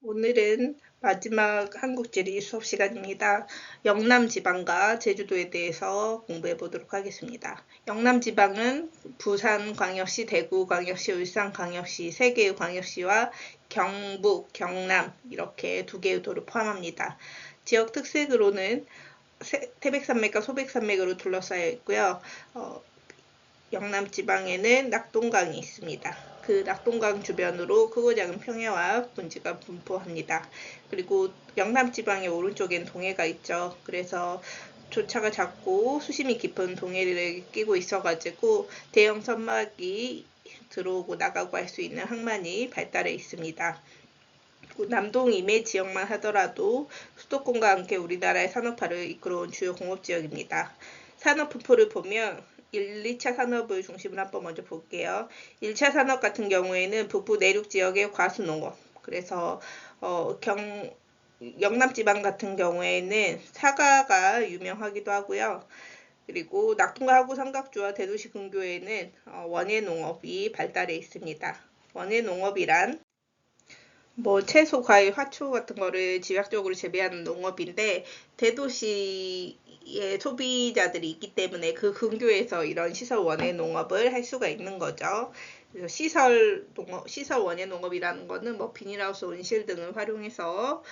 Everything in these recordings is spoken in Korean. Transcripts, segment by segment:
오늘은 마지막 한국지리 수업 시간입니다. 영남지방과 제주도에 대해서 공부해 보도록 하겠습니다. 영남지방은 부산광역시, 대구광역시, 울산광역시, 세 개의 광역시와 경북, 경남 이렇게 두 개의 도를 포함합니다. 지역 특색으로는 태백산맥과 소백산맥으로 둘러싸여 있고요. 영남지방에는 낙동강이 있습니다. 그 낙동강 주변으로 크고 작은 평야와 분지가 분포합니다. 그리고 영남지방의 오른쪽엔 동해가 있죠. 그래서 조차가 작고 수심이 깊은 동해를 끼고 있어가지고 대형 선박이 들어오고 나가고 할 수 있는 항만이 발달해 있습니다. 남동 임해 지역만 하더라도 수도권과 함께 우리나라의 산업화를 이끌어온 주요 공업지역입니다. 산업분포를 보면 1, 2차 산업을 중심으로 한번 먼저 볼게요. 1차 산업 같은 경우에는 북부 내륙 지역의 과수농업, 그래서 영남지방 같은 경우에는 사과가 유명하기도 하고요. 그리고 낙동강 하구 삼각주와 대도시 근교에는 원예농업이 발달해 있습니다. 원예농업이란 채소, 과일, 화초 같은 거를 집약적으로 재배하는 농업인데 대도시의 소비자들이 있기 때문에 그 근교에서 이런 시설 원예 농업을 할 수가 있는 거죠. 그래서 시설 원예 농업이라는 거는 비닐하우스, 온실 등을 활용해서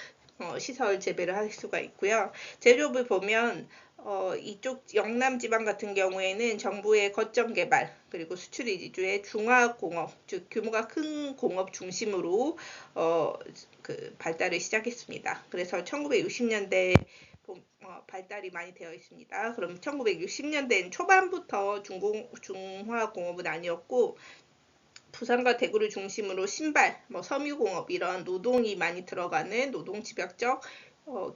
시설 재배를 할 수가 있고요. 제조업을 보면 이쪽 영남지방 같은 경우에는 정부의 거점 개발 그리고 수출 위주의 중화공업, 즉 규모가 큰 공업 중심으로 발달을 시작했습니다. 그래서 1960년대 발달이 많이 되어 있습니다. 그럼 1960년대 초반부터 중화공업은 아니었고 부산과 대구를 중심으로 신발, 섬유공업 이런 노동이 많이 들어가는 노동집약적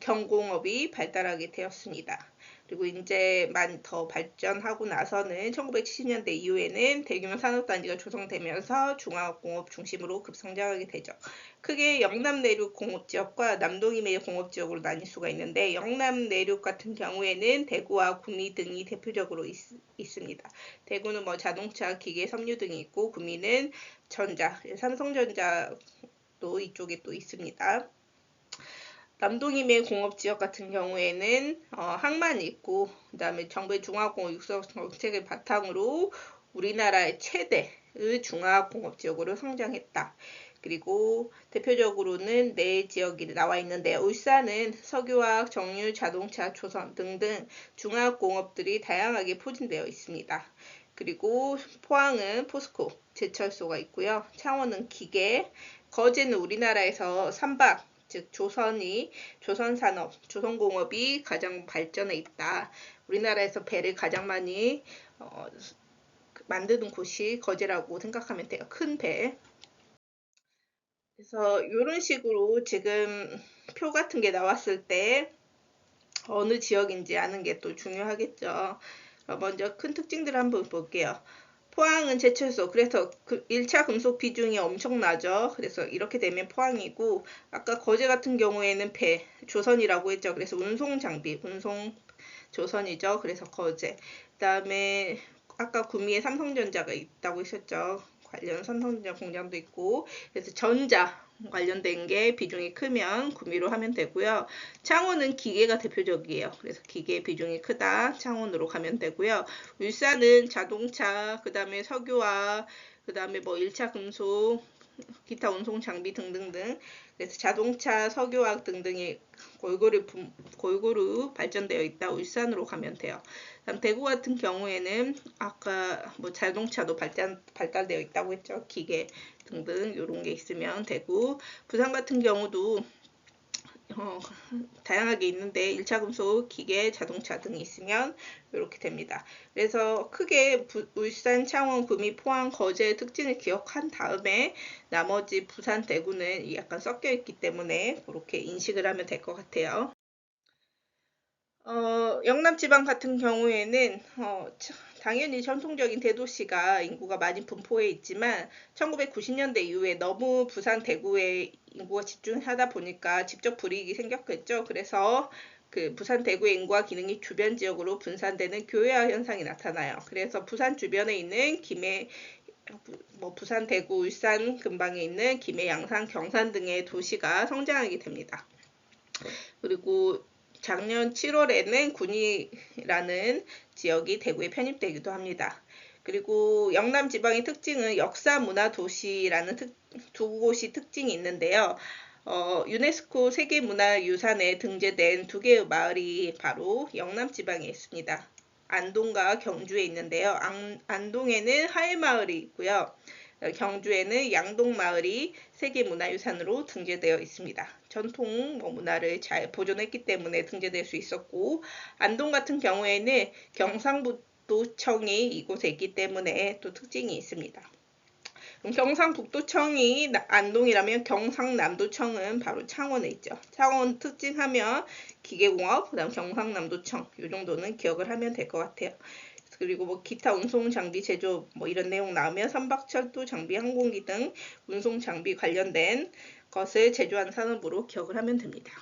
경공업이 발달하게 되었습니다. 그리고 이제 많이 더 발전하고 나서는 1970년대 이후에는 대규모 산업단지가 조성되면서 중화공업 중심으로 급성장하게 되죠. 크게 영남 내륙 공업지역과 남동 이메일 공업지역으로 나뉠 수가 있는데 영남 내륙 같은 경우에는 대구와 구미 등이 대표적으로 있습니다. 대구는 자동차, 기계, 섬유 등이 있고 구미는 전자, 삼성전자도 이쪽에 또 있습니다. 남동임의 공업지역 같은 경우에는 항만이 있고 그 다음에 정부의 중화공업 육성 정책을 바탕으로 우리나라의 최대의 중화공업지역으로 성장했다. 그리고 대표적으로는 네 지역이 나와 있는데 울산은 석유화학, 정유, 자동차, 조선 등등 중화공업들이 다양하게 포진되어 있습니다. 그리고 포항은 포스코, 제철소가 있고요. 창원은 기계, 거제는 우리나라에서 선박, 즉 조선산업, 조선공업이 가장 발전해 있다. 우리나라에서 배를 가장 많이 만드는 곳이 거제라고 생각하면 돼요. 큰 배. 그래서 이런 식으로 지금 표 같은 게 나왔을 때 어느 지역인지 아는 게 또 중요하겠죠. 먼저 큰 특징들을 한번 볼게요. 포항은 제철소, 그래서 1차 금속 비중이 엄청나죠. 그래서 이렇게 되면 포항이고, 아까 거제 같은 경우에는 배, 조선이라고 했죠. 그래서 운송 장비, 운송 조선이죠. 그래서 거제. 그 다음에 아까 구미에 삼성전자가 있다고 했었죠. 관련 삼성전자 공장도 있고, 그래서 전자 관련된 게 비중이 크면 구미로 하면 되고요. 창원은 기계가 대표적이에요. 그래서 기계 비중이 크다. 창원으로 가면 되고요. 울산은 자동차, 그 다음에 석유화, 그 다음에 1차 금속, 기타 운송 장비 등등등. 그래서 자동차, 석유화학 등등이 골고루 발전되어 있다. 울산으로 가면 돼요. 다음 대구 같은 경우에는 아까 자동차도 발달되어 있다고 했죠. 기계 등등 이런 게 있으면 되고, 부산 같은 경우도 다양하게 있는데 1차 금속, 기계, 자동차 등이 있으면 이렇게 됩니다. 그래서 크게 울산, 창원, 구미, 포항, 거제의 특징을 기억한 다음에 나머지 부산, 대구는 약간 섞여 있기 때문에 그렇게 인식을 하면 될 것 같아요. 영남지방 같은 경우에는 당연히 전통적인 대도시가 인구가 많이 분포해 있지만 1990년대 이후에 너무 부산, 대구에 인구가 집중하다 보니까 직접 불이익이 생겼겠죠. 그래서 그 부산, 대구의 인구와 기능이 주변 지역으로 분산되는 교외화 현상이 나타나요. 그래서 부산 주변에 있는 뭐 부산, 대구, 울산 근방에 있는 김해, 양산, 경산 등의 도시가 성장하게 됩니다. 그리고 작년 7월에는 군위라는 지역이 대구에 편입되기도 합니다. 그리고 영남 지방의 특징은 역사 문화 도시라는 두 곳이 특징이 있는데요. 유네스코 세계문화유산에 등재된 두 개의 마을이 바로 영남 지방에 있습니다. 안동과 경주에 있는데요. 안동에는 하회마을이 있고요. 경주에는 양동마을이 세계문화유산으로 등재되어 있습니다. 전통 문화를 잘 보존했기 때문에 등재될 수 있었고, 안동 같은 경우에는 경상북도청이 이곳에 있기 때문에 또 특징이 있습니다. 경상북도청이 안동이라면 경상남도청은 바로 창원에 있죠. 창원 특징하면 기계공업, 그다음 경상남도청 이 정도는 기억을 하면 될 것 같아요. 그리고 뭐 기타 운송 장비 제조 뭐 이런 내용 나오면 선박철도 장비 항공기 등 운송 장비 관련된 것을 제조하는 산업으로 기억을 하면 됩니다.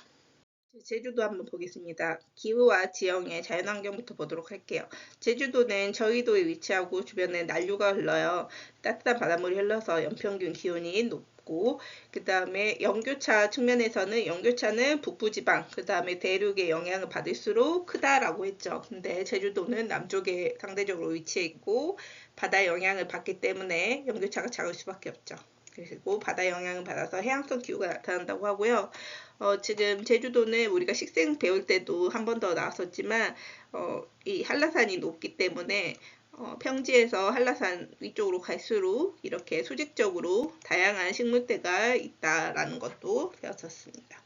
제주도 한번 보겠습니다. 기후와 지형의 자연환경부터 보도록 할게요. 제주도는 저희도에 위치하고 주변에 난류가 흘러요. 따뜻한 바닷물이 흘러서 연평균 기온이 높고, 그 다음에 연교차 측면에서는 연교차는 북부지방, 그 다음에 대륙의 영향을 받을수록 크다라고 했죠. 근데 제주도는 남쪽에 상대적으로 위치해 있고 바다의 영향을 받기 때문에 연교차가 작을 수밖에 없죠. 그리고 바다 영향을 받아서 해양성 기후가 나타난다고 하고요. 지금 제주도는 우리가 식생 배울 때도 한 번 더 나왔었지만 이 한라산이 높기 때문에 평지에서 한라산 위쪽으로 갈수록 이렇게 수직적으로 다양한 식물대가 있다라는 것도 배웠었습니다.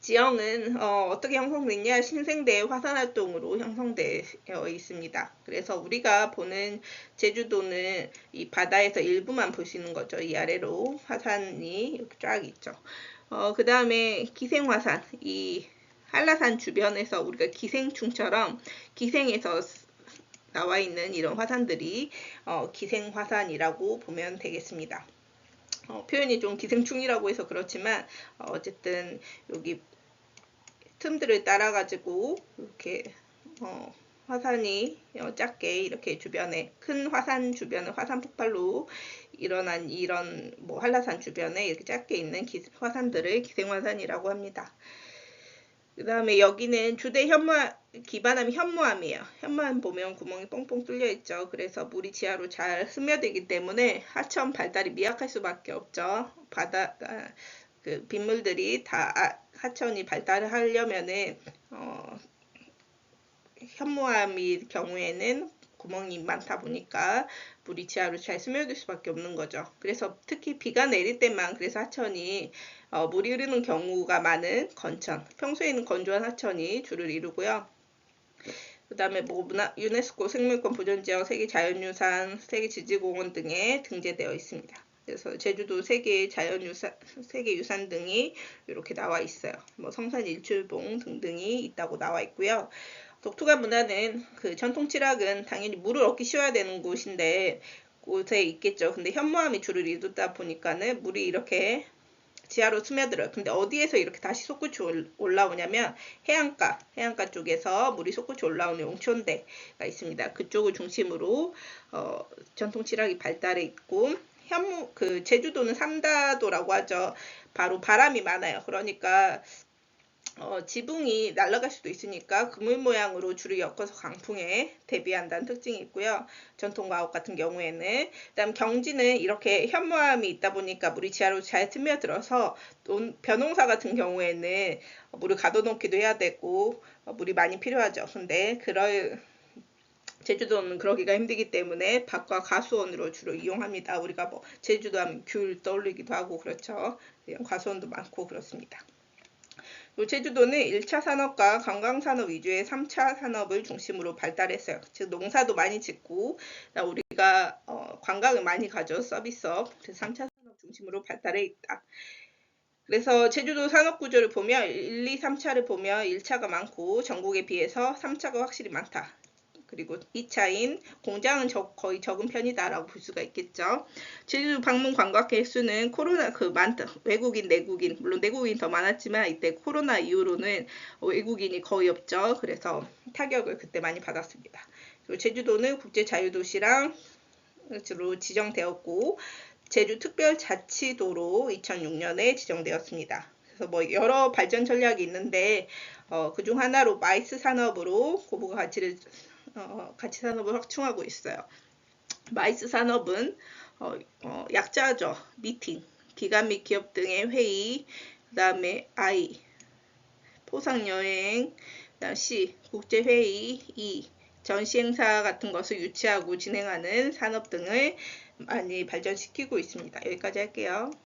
지형은 어떻게 형성됐냐? 신생대 화산활동으로 형성되어 있습니다. 그래서 우리가 보는 제주도는 이 바다에서 일부만 볼 수 있는 거죠. 이 아래로 화산이 이렇게 쫙 있죠. 그 다음에 기생화산, 이 한라산 주변에서 우리가 기생충처럼 기생에서 나와 있는 이런 화산들이 기생화산이라고 보면 되겠습니다. 표현이 좀 기생충이라고 해서 그렇지만 어쨌든 여기 틈들을 따라 가지고 이렇게 화산이 작게 이렇게 주변에 큰 화산 주변에 화산 폭발로 일어난 이런 뭐 한라산 주변에 이렇게 작게 있는 화산들을 기생화산이라고 합니다. 그 다음에 여기는 주대 기반함이 현무암이에요. 현무암 보면 구멍이 뻥뻥 뚫려 있죠. 그래서 물이 지하로 잘 스며들기 때문에 하천 발달이 미약할 수밖에 없죠. 바다가 그 빗물들이 다 하천이 발달을 하려면은 현무암의 경우에는 구멍이 많다 보니까 물이 지하로 잘 스며들 수밖에 없는 거죠. 그래서 특히 비가 내릴 때만 그래서 하천이 물이 흐르는 경우가 많은 건천, 평소에는 건조한 하천이 주를 이루고요. 그 다음에 뭐 유네스코 생물권 보존지역, 세계자연유산, 세계지질공원 등에 등재되어 있습니다. 그래서 제주도 세계유산 등이 이렇게 나와 있어요. 뭐 성산 일출봉 등등이 있다고 나와 있고요. 독특한 문화는 그 전통 칠학은 당연히 물을 얻기 쉬워야 되는 곳인데 곳에 있겠죠. 근데 현무암이 주를 이루다 보니까는 물이 이렇게 지하로 스며들어요. 근데 어디에서 이렇게 다시 솟구쳐 올라오냐면 해안가 쪽에서 물이 솟구쳐 올라오는 용천대가 있습니다. 그쪽을 중심으로 전통 칠학이 발달해 있고 그 제주도는 삼다도라고 하죠. 바로 바람이 많아요. 그러니까 지붕이 날아갈 수도 있으니까 그물 모양으로 줄을 엮어서 강풍에 대비한다는 특징이 있고요. 전통가옥 같은 경우에는. 그다음 경지는 이렇게 현무암이 있다 보니까 물이 지하로 잘 스며들어서 벼농사 같은 경우에는 물을 가둬놓기도 해야 되고 물이 많이 필요하죠. 근데 제주도는 그러기가 힘들기 때문에 밭과 가수원으로 주로 이용합니다. 우리가 뭐 제주도 하면 귤 떠올리기도 하고 그렇죠. 가수원도 많고 그렇습니다. 제주도는 1차 산업과 관광산업 위주의 3차 산업을 중심으로 발달했어요. 즉 농사도 많이 짓고 우리가 관광을 많이 가죠. 서비스업. 3차 산업 중심으로 발달해 있다. 그래서 제주도 산업구조를 보면 1, 2, 3차를 보면 1차가 많고 전국에 비해서 3차가 확실히 많다. 그리고 2차인 공장은 거의 적은 편이다라고 볼 수가 있겠죠. 제주도 방문 관광객 수는 코로나 많다. 외국인, 내국인 물론 내국인 더 많았지만 이때 코로나 이후로는 외국인이 거의 없죠. 그래서 타격을 그때 많이 받았습니다. 그리고 제주도는 국제 자유도시랑 주로 지정되었고 제주특별자치도로 2006년에 지정되었습니다. 그래서 뭐 여러 발전 전략이 있는데 그중 하나로 마이스 산업으로 고부가 가치 산업을 확충하고 있어요. 마이스 산업은 약자죠. 미팅, 기관 및 기업 등의 회의, 그 다음에 I, 포상여행, 그다음 C, 국제회의, E, 전시행사 같은 것을 유치하고 진행하는 산업 등을 많이 발전시키고 있습니다. 여기까지 할게요.